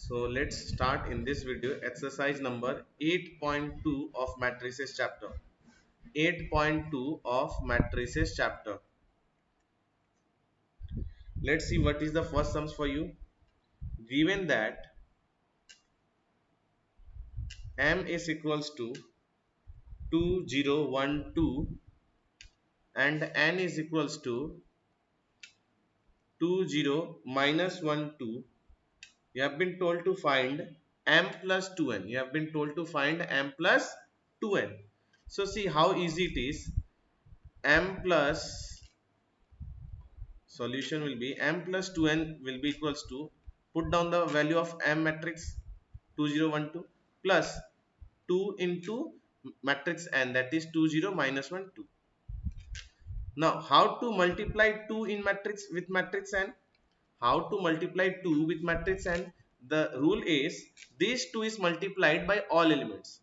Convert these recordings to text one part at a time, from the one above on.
So let's start in this video exercise number 8.2 of matrices chapter. 8.2 of matrices chapter. Let's see what is the first sums for you. Given that m is equals to 2012 and n is equals to 20 minus 12, you have been told to find m plus 2n. You have been told to find m plus 2n. So see how easy it is. M plus solution will be m plus 2n will be equals to, put down the value of m matrix 2012 plus 2 into matrix n, that is 20 minus 1 2. Now how to multiply 2 in matrix with matrix n? How to multiply 2 with matrix n? The rule is this 2 is multiplied by all elements.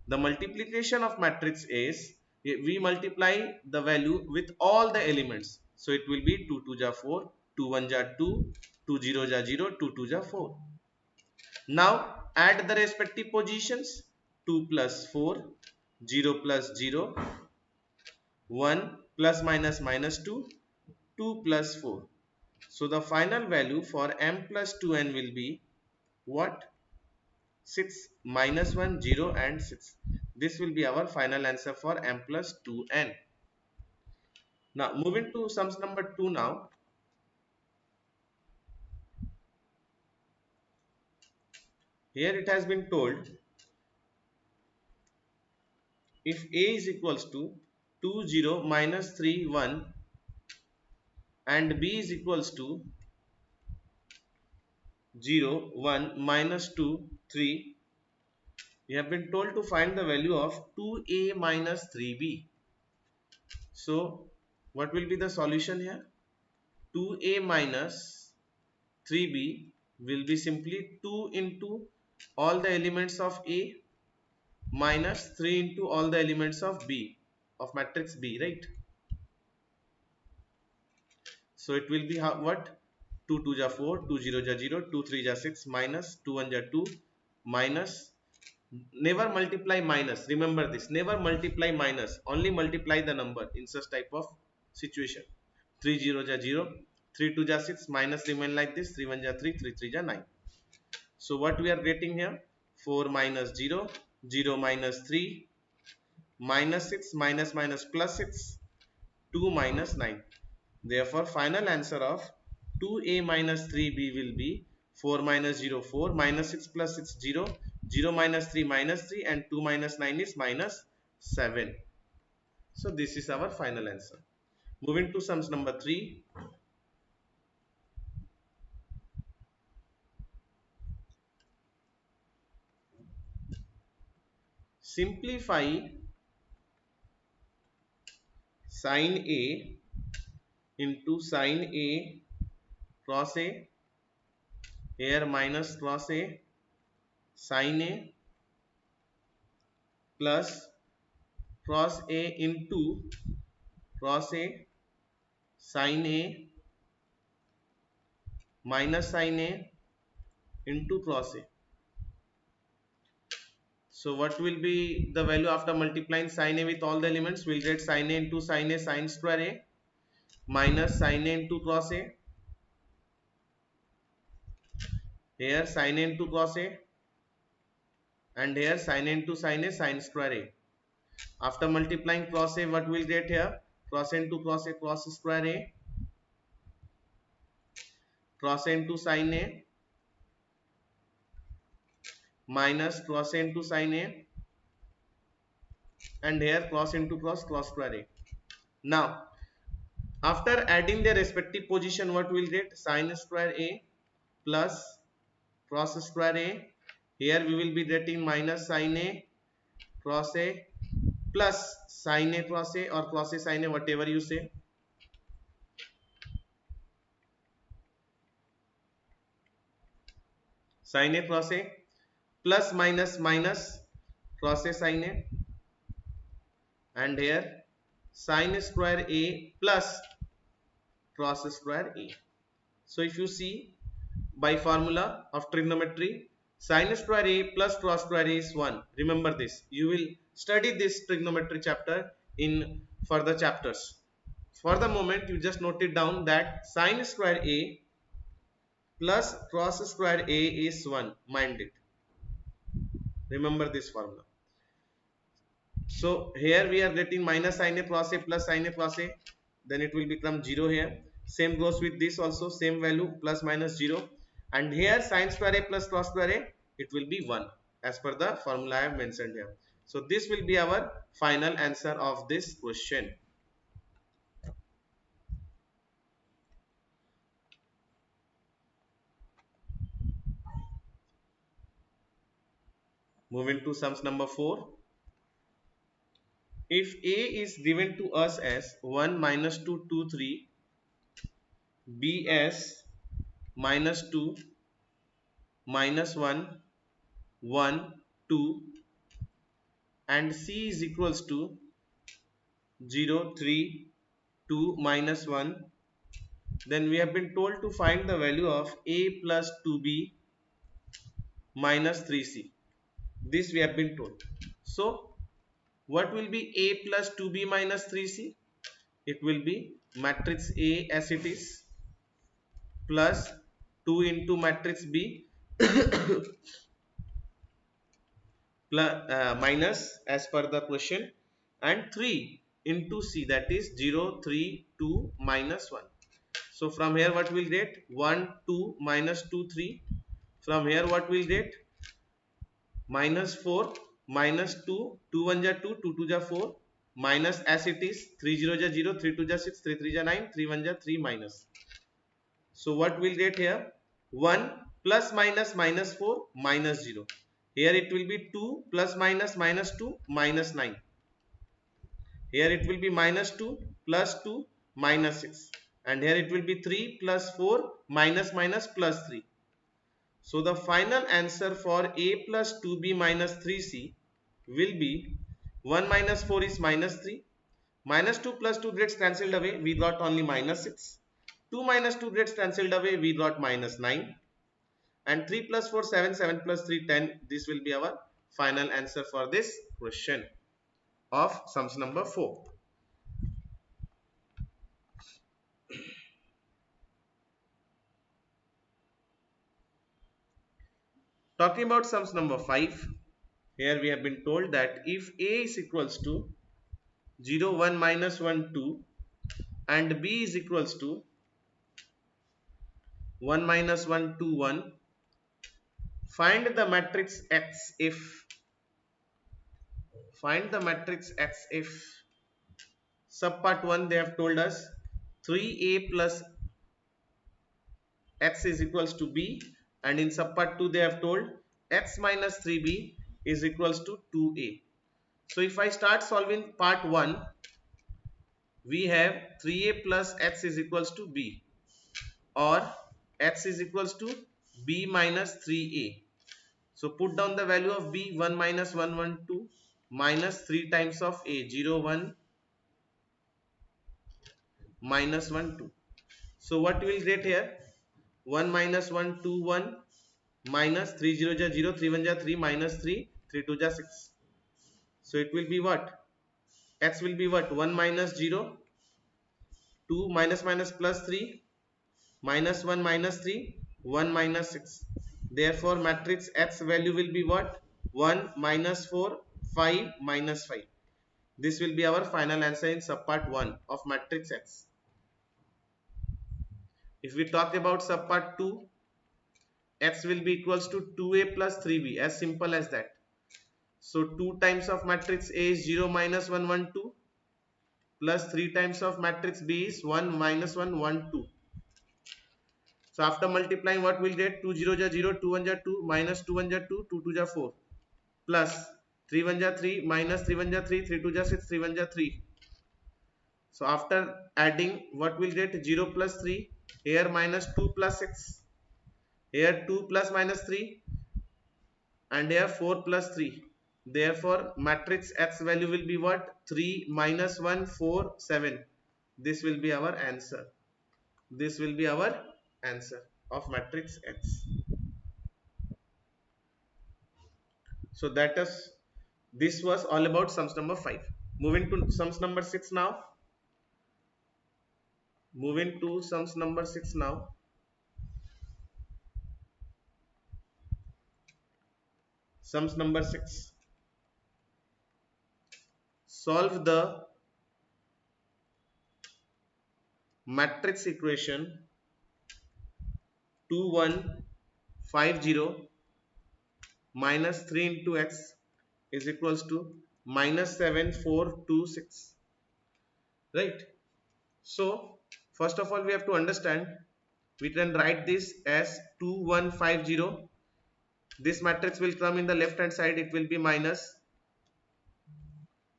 The multiplication of matrix is we multiply the value with all the elements. So it will be 2 2 ja 4, 2 1 ja 2, 2 0 ja 0, 2 2 ja 4. Now add the respective positions. 2 plus 4, 0 plus 0, 1 plus minus minus 2, 2 plus 4. So the final value for m plus 2n will be what? 6 minus 1 0 and 6. This will be our final answer for m plus 2n. Now moving to sums number 2 now. Here it has been told if a is equals to 2 0 minus 3 1 and b is equals to 0 1 minus 2 3, we have been told to find the value of 2a minus 3b. So what will be the solution here? 2a minus 3b will be simply 2 into all the elements of A minus 3 into all the elements of B, of matrix B, right? So it will be how, what? 2 2 ja 4, 2 0 ja 0, 2 3 ja 6, minus 2 1 ja 2, minus, never multiply minus, remember this, never multiply minus, only multiply the number in such type of situation. 3 0 ja 0, 3 2 ja 6, minus remain like this, 3 1 ja 3, 3 3 ja 9. So what we are getting here? 4 minus 0, 0 minus 3, minus 6, minus minus plus 6, 2 minus 9. Therefore, final answer of 2a minus 3b will be 4 minus 0, 4, minus 6 plus 6, 0, 0 minus 3, minus 3, and 2 minus 9 is minus 7. So this is our final answer. Moving to sums number 3. Simplify sin A into sin A cross A, here minus cross A, sin A plus cross A into cross A, sin A minus sin A into cross A. So what will be the value after multiplying sin A with all the elements? We'll get sin A into sin A sin square A minus sin A into cross A, here sin A into cross A, and here sin A into sin A sin square A. After multiplying cross A, what we'll get here? Cross A into cross A cross square A, cross A into sin A minus cross A into sin A, and here cross into cross square A. Now after adding their respective position, what we'll get? Sin square A plus cross square A, here we will be getting minus sin A cross A plus sin A cross A or cross A sin A, whatever you say. Sin A cross A plus minus minus cross A sin A, and here sin square A plus cross square A. So if you see, by formula of trigonometry, sin square a plus cos square a is 1. Remember this. You will study this trigonometry chapter in further chapters. For the moment, you just note it down that sin square a plus cos square a is 1. Mind it. Remember this formula. So here we are getting minus sin a plus a plus sin a plus a. Then it will become 0 here. Same goes with this also. Same value plus minus 0. And here sin square a plus cos square a, it will be 1 as per the formula I have mentioned here. So this will be our final answer of this question. Moving to sums number 4. If A is given to us as 1 minus 2 2 3, B as minus 2 minus 1 1 2, and C is equals to 0 3 2 minus 1, then we have been told to find the value of A plus 2B minus 3C. This we have been told. So what will be A plus 2B minus 3C? It will be matrix A as it is plus 2 into matrix B plus, minus as per the question, and 3 into C, that is 0 3 2 minus 1. So from here what will get? 1 2 minus 2 3. From here what will get? Minus 4 minus 2, 2 1 ja 2, 2 2 ja 4, minus as it is 3 0 ja 0, 3 2 ja 6, 3 3 ja 9, 3 1 ja 3 minus. So what will get here? 1 plus minus minus 4 minus 0. Here it will be 2 plus minus minus 2 minus 9. Here it will be minus 2 plus 2 minus 6. And here it will be 3 plus 4 minus minus plus 3. So the final answer for A plus 2B minus 3C will be 1 minus 4 is minus 3. Minus 2 plus 2 gets cancelled away. We got only minus 6. 2 minus 2 gets cancelled away. We got minus 9. And 3 plus 4 7, 7 plus 3 10. This will be our final answer for this question of sums number 4. Talking about sums number 5. Here we have been told that if A is equals to 0 1 minus 1 2 and B is equals to 1 minus 1 2 1, find the matrix X if subpart 1 they have told us 3A plus X is equals to B, and in subpart 2 they have told X minus 3B is equals to 2A. So if I start solving part 1, we have 3A plus X is equals to B, or X is equals to B minus 3A. So put down the value of B, 1 minus 1 1 2 minus 3 times of A, 0 1 minus 1 2. So what we will get here? 1 minus 1 2 1 minus 3 0 ja 0, 3 1 ja 3 minus 3, 3 2 ja 6. So it will be what? X will be what? 1 minus 0, 2 minus minus plus 3, minus 1 minus 3, 1 minus 6. Therefore matrix X value will be what? 1 minus 4, 5 minus 5. This will be our final answer in subpart 1 of matrix X. If we talk about subpart 2, X will be equals to 2A plus 3B, as simple as that. So 2 times of matrix A is 0 minus 1 1 2 plus 3 times of matrix B is 1 minus 1 1 2. So after multiplying, what will get? 2 0 ja 0, 2 1 ja 2 minus 2 1 ja 2, 2 2 ja 4 plus 3 1 ja 3 minus 3 1 ja 3, 3 2 ja 6, 3 1 ja 3. So after adding, what will get? 0 plus 3, here minus 2 plus 6, here 2 plus minus 3, and here 4 plus 3. Therefore matrix X value will be what? 3 minus 1 4 7. This will be our answer. This will be our answer of matrix X. So that is, this was all about sums number 5. Moving to sums number 6 now. Moving to sums number 6 now. Sums number 6. Solve the matrix equation 2150 minus 3 into x is equals to minus 7426. Right? So first of all we have to understand, we can write this as 2150. This matrix will come in the left hand side, it will be minus,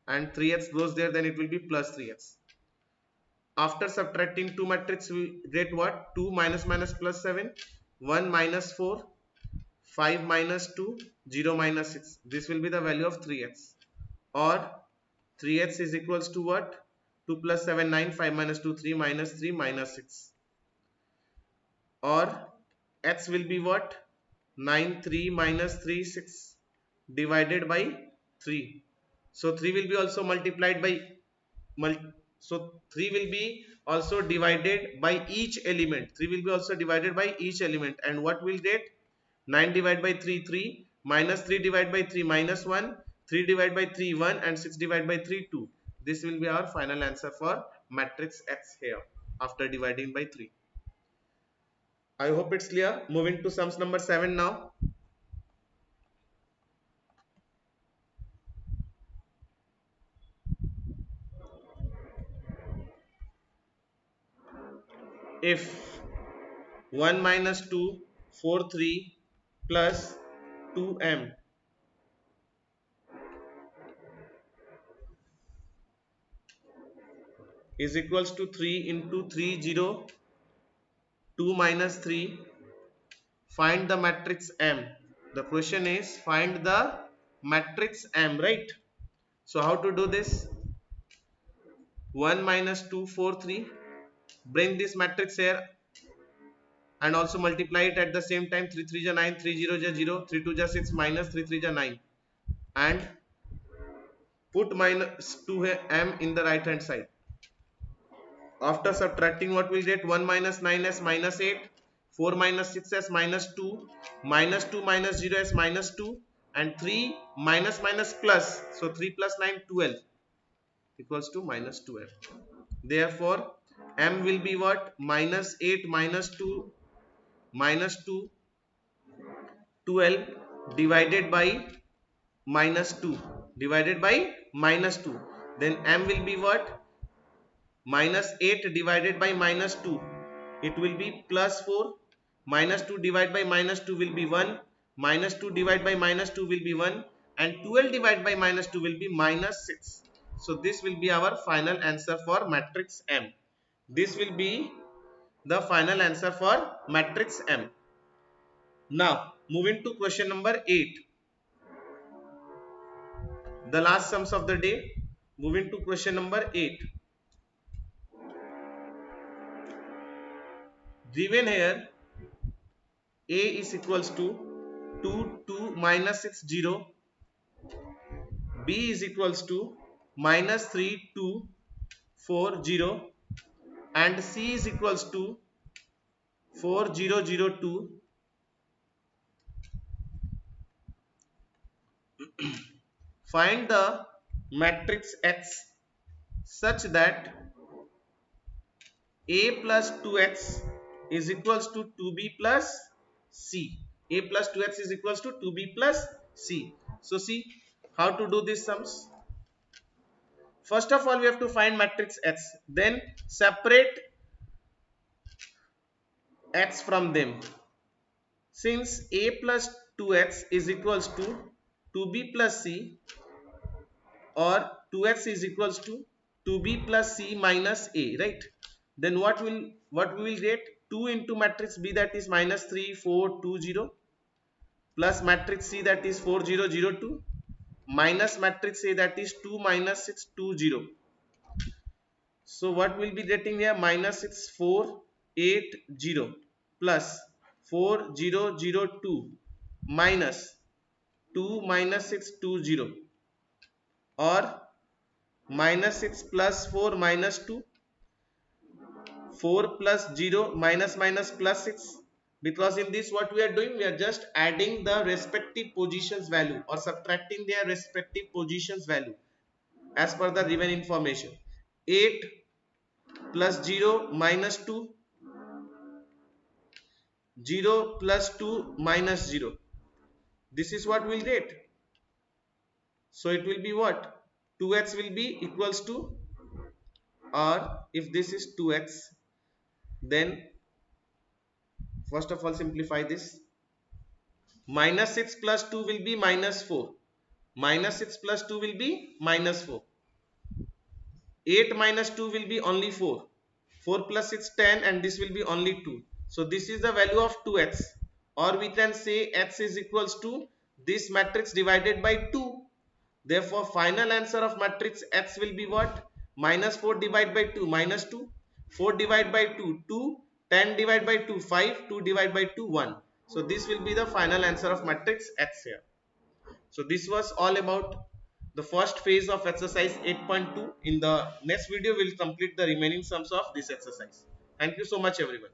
and 3x goes there, then it will be plus 3x. After subtracting two matrix we get what? 2 minus minus plus 7, 1 minus 4, 5 minus 2, 0 minus 6. This will be the value of 3x. Or 3x is equals to what? 2 plus 7 9, 5 minus 2 3, minus 3 minus 6. Or x will be what? 9 3 minus 3 6 divided by 3. So 3 will be also multiplied by so 3 will be also divided by each element. 3 will be also divided by each element, and what will get? 9 divided by 3 3, minus 3 divided by 3 minus 1, 3 divided by 3 1, and 6 divided by 3 2. This will be our final answer for matrix X here after dividing by 3. I hope it's clear. Moving to sums number 7 now. If 1 minus 2 4 3 plus 2m is equals to 3 into 3 0 2 minus 3, find the matrix M. The question is find the matrix M, right? So how to do this? 1 minus 2 4 3, bring this matrix here and also multiply it at the same time. 3 3 is 9, 3 0 is 0, 3 2 is 6, minus 3 3 is 9, and put minus 2m in the right hand side. After subtracting, what will get? 1 minus 9 as minus 8, 4 minus 6 as minus 2, minus 2 minus 0 as minus 2, and 3 minus minus plus. So 3 plus 9 12 equals to minus 12. Therefore m will be what? Minus 8 minus 2 minus 2 12 divided by minus 2 divided by minus 2. Then m will be what? Minus 8 divided by minus 2, it will be plus 4. Minus 2 divided by minus 2 will be 1, minus 2 divided by minus 2 will be 1, and 12 divided by minus 2 will be minus 6. So this will be our final answer for matrix M. This will be the final answer for matrix M. Now moving to question number 8, the last sums of the day. Moving to question number 8. Given here A is equals to 2 2 minus 6 0, B is equals to minus 3 2 4 0, and C is equals to 4 0 0 2. Find the matrix X such that A plus 2x is equals to 2b plus C. A plus 2x is equals to 2b plus C. So see how to do these sums. First of all we have to find matrix X, then separate X from them. Since A plus 2x is equals to 2b plus C, or 2x is equals to 2b plus C minus A, right? Then what we will get? 2 into matrix B, that is minus 3 4 2 0, plus matrix C, that is 4 0 0 2, minus matrix A, that is 2 minus 6 2 0. So what will be getting here? Minus 6 4 8 0, plus 4002 minus 2 minus 620, or minus 6 plus 4 minus 2, 4 plus 0 minus minus plus 6. Because in this what we are doing, we are just adding the respective positions value or subtracting their respective positions value as per the given information. 8 plus 0 minus 2, 0 plus 2 minus 0. This is what we'll get. So it will be what? 2x will be equals to, or if this is 2x, then first of all simplify this. Minus 6 plus 2 will be minus 4. Minus 6 plus 2 will be minus 4. 8 minus 2 will be only 4. 4 plus 6 10, and this will be only 2. So this is the value of 2x, or we can say x is equals to this matrix divided by 2. Therefore final answer of matrix x will be what? Minus 4 divided by 2 minus 2, 4 divided by 2 2, 10 divided by 2 5, 2 divided by 2 1. So this will be the final answer of matrix x here. So this was all about the first phase of exercise 8.2. In the next video, we will complete the remaining sums of this exercise. Thank you so much everyone.